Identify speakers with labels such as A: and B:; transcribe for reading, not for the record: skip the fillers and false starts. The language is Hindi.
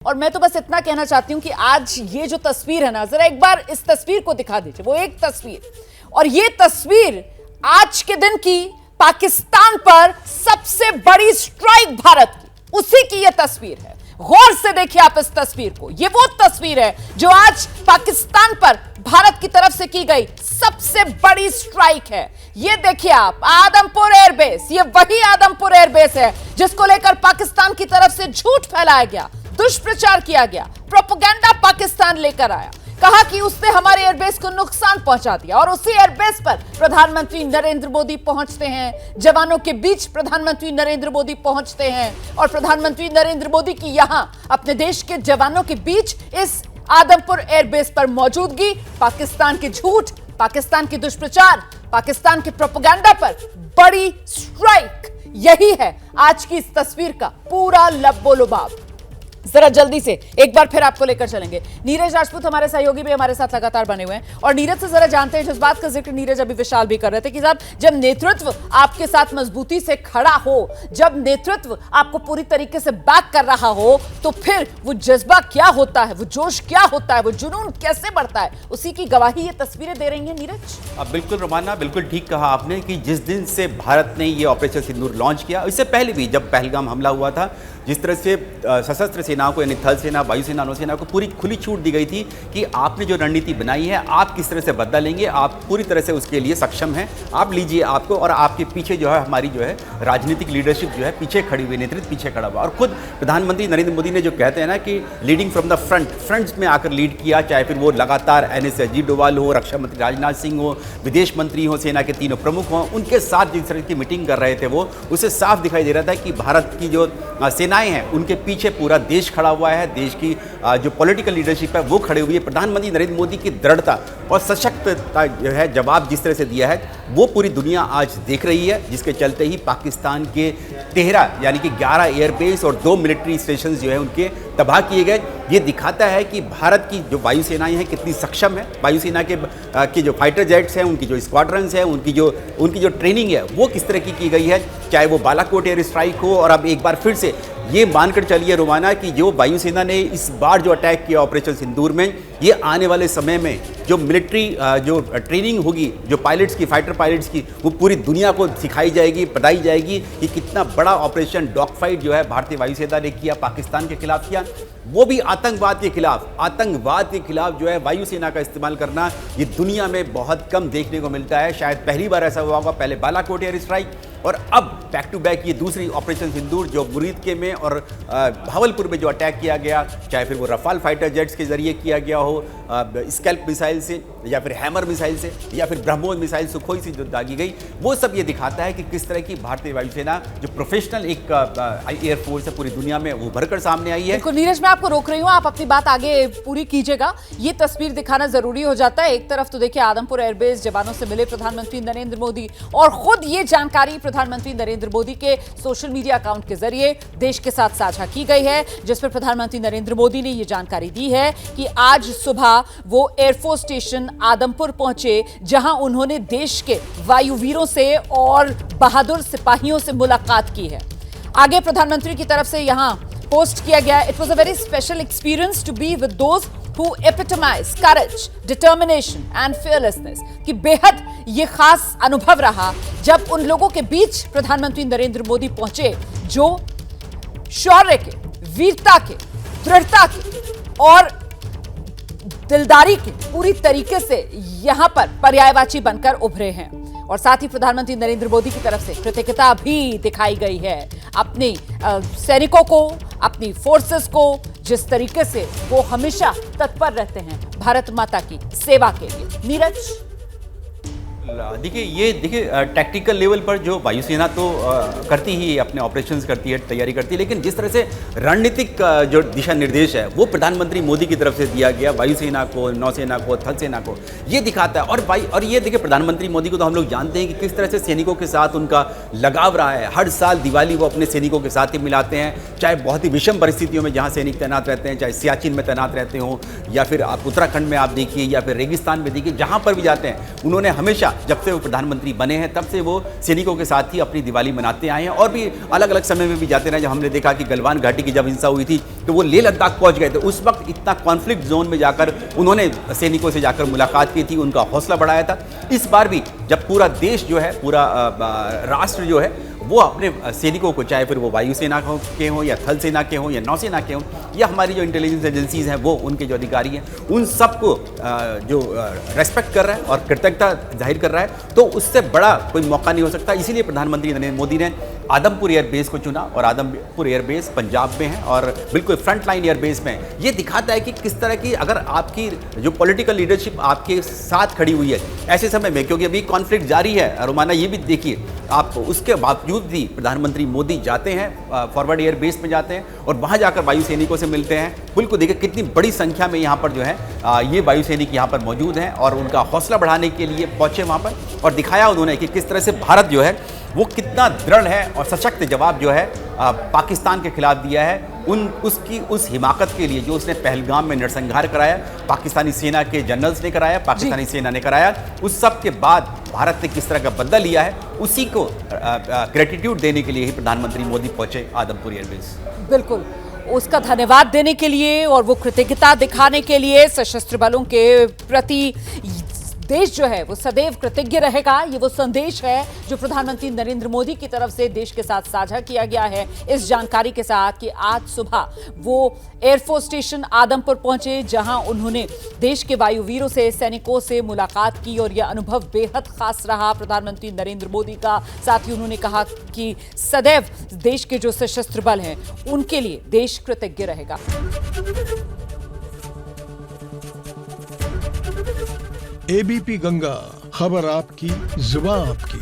A: और मैं तो बस इतना कहना चाहती हूं कि आज ये जो तस्वीर है ना, जरा एक बार इस तस्वीर को दिखा दीजिए। वो एक तस्वीर, और ये तस्वीर आज के दिन की पाकिस्तान पर सबसे बड़ी स्ट्राइक भारत की, उसी की ये तस्वीर है। गौर से देखिए आप इस तस्वीर को। ये वो तस्वीर है जो आज पाकिस्तान पर भारत की तरफ से की गई सबसे बड़ी स्ट्राइक है। ये देखिए आप, आदमपुर एयरबेस, ये वही आदमपुर एयरबेस है जिसको लेकर पाकिस्तान की तरफ से झूठ फैलाया गया, दुष्प्रचार किया गया, प्रोपेगेंडा पाकिस्तान लेकर आया, कहा कि उसने हमारे एयरबेस को नुकसान पहुंचा दिया। और उसी एयरबेस पर प्रधानमंत्री नरेंद्र मोदी पहुंचते हैं, जवानों के बीच प्रधानमंत्री नरेंद्र मोदी पहुंचते हैं, और प्रधानमंत्री नरेंद्र मोदी की यहां अपने देश के जवानों के बीच इस आदमपुर एयरबेस पर मौजूदगी पाकिस्तान के झूठ, पाकिस्तान के दुष्प्रचार, पाकिस्तान के प्रोपेगेंडा पर बड़ी स्ट्राइक, यही है आज की इस तस्वीर का पूरा लब्बो-लुबाब। जरा जल्दी से एक बार फिर आपको लेकर चलेंगे। नीरज राजपूत हमारे सहयोगी भी हमारे साथ लगातार बने हुए हैं, और नीरज से जरा जानते हैं, जिस बात का जिक्र नीरज अभी विशाल भी कर रहे थे कि साहब, जब नेतृत्व आपके साथ मजबूती से खड़ा हो, जब नेतृत्व आपको पूरी तरीके से बैक कर रहा हो, तो फिर वो जज्बा क्या होता है, वो जोश क्या होता है, वो जुनून कैसे बढ़ता है, उसी की गवाही ये तस्वीरें दे रही हैं नीरज।
B: बिल्कुल रोमाना, बिल्कुल ठीक कहा आपने कि जिस दिन से भारत ने ये ऑपरेशन सिंदूर लॉन्च किया, इससे पहले भी जब पहलगाम हमला हुआ था, जिस तरह से सशस्त्र सेनाओं को, यानी थल सेना, वायुसेना, नौसेना को पूरी खुली छूट दी गई थी कि आपने जो रणनीति बनाई है, आप किस तरह से बदला लेंगे, आप पूरी तरह से उसके लिए सक्षम हैं, आप लीजिए आपको। और आपके पीछे जो है हमारी जो है राजनीतिक लीडरशिप जो है पीछे खड़ी हुई, नेतृत्व पीछे खड़ा हुआ। और खुद प्रधानमंत्री नरेंद्र मोदी ने जो कहते हैं ना कि लीडिंग फ्रॉम द फ्रंट में आकर लीड किया, चाहे फिर वो लगातार NS अजीत डोभाल हो, रक्षा मंत्री राजनाथ सिंह हो, विदेश मंत्री हो, सेना के तीनों प्रमुख हों, उनके साथ जिस तरह की मीटिंग कर रहे थे वो, उससे साफ दिखाई दे रहा था कि भारत की जो सेनाएं हैं उनके पीछे पूरा देश खड़ा हुआ है। देश की जो पॉलिटिकल लीडरशिप है वो खड़ी हुई है। प्रधानमंत्री नरेंद्र मोदी की दृढ़ता और सशक्तता जो है, जवाब जिस तरह से दिया है, वो पूरी दुनिया आज देख रही है, जिसके चलते ही पाकिस्तान के 13 यानी कि 11 एयरबेस और 2 मिलिट्री स्टेशन जो है उनके तबाह किए गए। ये दिखाता है कि भारत की जो वायुसेनाएं हैं कितनी सक्षम है। वायुसेना के जो फाइटर जेट्स हैं, उनकी जो स्क्वाड्रंस हैं, उनकी जो ट्रेनिंग है वो किस तरह की गई है, चाहे वो बालाकोट एयर स्ट्राइक हो। और अब एक बार फिर से ये मानकर चलिए रोमाना कि जो वायुसेना ने इस बार जो अटैक किया ऑपरेशन सिंदूर में, ये आने वाले समय में जो मिलिट्री जो ट्रेनिंग होगी, जो पायलट्स की, फाइटर पायलट्स की, वो पूरी दुनिया को सिखाई जाएगी, बताई जाएगी कि कितना बड़ा ऑपरेशन डॉग फाइट जो है भारतीय वायुसेना ने किया, पाकिस्तान के खिलाफ किया, वो भी आतंकवाद के खिलाफ जो है वायुसेना का इस्तेमाल करना, ये दुनिया में बहुत कम देखने को मिलता है। शायद पहली बार ऐसा हुआ होगा, पहले बालाकोट एयर स्ट्राइक और अब बैक टू बैक ये दूसरी ऑपरेशन सिंदूर जो मुरीदके में और भावलपुर में जो अटैक किया गया, चाहे फिर वो रफाल फाइटर जेट्स के जरिए किया गया हो, स्कैल्प मिसाइल से, या फिर हैमर मिसाइल से, या फिर ब्रह्मोस मिसाइल सुखोई से जो दागी गई, वो सब ये दिखाता है कि किस तरह की भारतीय वायुसेना जो प्रोफेशनल एक एयरफोर्स है पूरी दुनिया में उभर कर सामने आई है।
A: बिल्कुल नीरज, मैं आपको रोक रही हूँ, आप अपनी बात आगे पूरी कीजिएगा। ये तस्वीर दिखाना जरूरी हो जाता है। एक तरफ तो देखिए आदमपुर एयरबेस, जवानों से मिले प्रधानमंत्री नरेंद्र मोदी, और खुद ये जानकारी प्रधानमंत्री नरेंद्र मोदी के सोशल मीडिया अकाउंट के जरिए देश के साथ साझा की गई है, जिसमें प्रधानमंत्री नरेंद्र मोदी ने यह जानकारी दी है कि आज सुबह वो एयरफोर्स स्टेशन आदमपुर पहुंचे, जहां उन्होंने देश के वायुवीरों से और बहादुर सिपाहियों से मुलाकात की है। आगे प्रधानमंत्री की तरफ से यहां पोस्ट किया गया, it was a very special experience to be with those who epitomize courage, determination and fearlessness, कि बेहद ये खास अनुभव रहा जब उन लोगों के बीच प्रधानमंत्री नरेंद्र मोदी पहुंचे जो शौर्य के, वीरता के, दृढ़ता के और दिलदारी के पूरी तरीके से यहां पर पर्यायवाची बनकर उभरे हैं। और साथ ही प्रधानमंत्री नरेंद्र मोदी की तरफ से कृतज्ञता भी दिखाई गई है अपने सैनिकों को, अपनी फोर्सेस को, जिस तरीके से वो हमेशा तत्पर रहते हैं भारत माता की सेवा के लिए। नीरज,
B: देखिए टैक्टिकल लेवल पर जो वायुसेना तो करती ही अपने ऑपरेशंस करती है, तैयारी करती है, लेकिन जिस तरह से रणनीतिक जो दिशा निर्देश है वो प्रधानमंत्री मोदी की तरफ से दिया गया वायुसेना को, नौसेना को, थल सेना को, ये दिखाता है। और ये देखिए प्रधानमंत्री मोदी को तो हम लोग जानते हैं कि किस तरह से सैनिकों के साथ उनका लगाव रहा है। हर साल दिवाली वो अपने सैनिकों के साथ ही मिलाते हैं, चाहे बहुत ही विषम परिस्थितियों में जहाँ सैनिक तैनात रहते हैं, चाहे सियाचिन में तैनात रहते हों, या फिर आप उत्तराखंड में आप देखिए, या फिर रेगिस्तान में देखिए, जहाँ पर भी जाते हैं उन्होंने हमेशा जब से वो प्रधानमंत्री बने हैं तब से वो सैनिकों के साथ ही अपनी दिवाली मनाते आए हैं और भी अलग अलग समय में भी जाते रहे। जब हमने देखा कि गलवान घाटी की जब हिंसा हुई थी तो वो लेह लद्दाख पहुंच गए थे, उस वक्त इतना कॉन्फ्लिक्ट जोन में जाकर उन्होंने सैनिकों से जाकर मुलाकात की थी, उनका हौसला बढ़ाया था। इस बार भी जब पूरा देश जो है, पूरा राष्ट्र जो है वो अपने सैनिकों को, चाहे फिर वो वायुसेना के हों या थल सेना के हों या नौसेना के हों या हमारी जो इंटेलिजेंस एजेंसीज हैं वो उनके जो अधिकारी हैं, उन सबको जो रेस्पेक्ट कर रहा है और कृतज्ञता जाहिर कर रहा है, तो उससे बड़ा कोई मौका नहीं हो सकता। इसीलिए प्रधानमंत्री नरेंद्र मोदी ने आदमपुर एयरबेस को चुना और आदमपुर एयरबेस पंजाब में है और बिल्कुल फ्रंट लाइन एयरबेस में है। ये दिखाता है कि किस तरह की अगर आपकी जो पॉलिटिकल लीडरशिप आपके साथ खड़ी हुई है ऐसे समय में, क्योंकि अभी कॉन्फ्लिक्ट जारी है। रोमाना ये भी देखिए आप, उसके बावजूद भी प्रधानमंत्री मोदी जाते हैं फॉरवर्ड एयरबेस में जाते हैं और वहाँ जाकर वायु सैनिकों से मिलते हैं। बिल्कुल देखिए कितनी बड़ी संख्या में यहाँ पर जो है ये वायु सैनिक यहाँ पर मौजूद हैं और उनका हौसला बढ़ाने के लिए पहुँचे वहाँ पर और दिखाया उन्होंने कि किस तरह से भारत जो है वो कितना दृढ़ है और सशक्त जवाब जो है पाकिस्तान के खिलाफ दिया है। उसकी उस हिमाकत के लिए जो उसने पहलगाम में नरसंहार कराया, पाकिस्तानी सेना के जनरल्स ने कराया, पाकिस्तानी सेना ने कराया, उस सब के बाद भारत ने किस तरह का बदला लिया है, उसी को ग्रेटिट्यूड देने के लिए ही प्रधानमंत्री मोदी पहुंचे आदमपुर एयरबेस।
A: बिल्कुल, उसका धन्यवाद देने के लिए और वो कृतज्ञता दिखाने के लिए सशस्त्र बलों के प्रति देश जो है वो सदैव कृतज्ञ रहेगा। ये वो संदेश है जो प्रधानमंत्री नरेंद्र मोदी की तरफ से देश के साथ साझा किया गया है, इस जानकारी के साथ कि आज सुबह वो एयरफोर्स स्टेशन आदमपुर पहुंचे, जहां उन्होंने देश के वायुवीरों से, सैनिकों से मुलाकात की और यह अनुभव बेहद खास रहा प्रधानमंत्री नरेंद्र मोदी का। साथ ही उन्होंने कहा कि सदैव देश के जो सशस्त्र बल हैं उनके लिए देश कृतज्ञ रहेगा।
C: एबीपी गंगा, खबर आपकी, जुबान आपकी।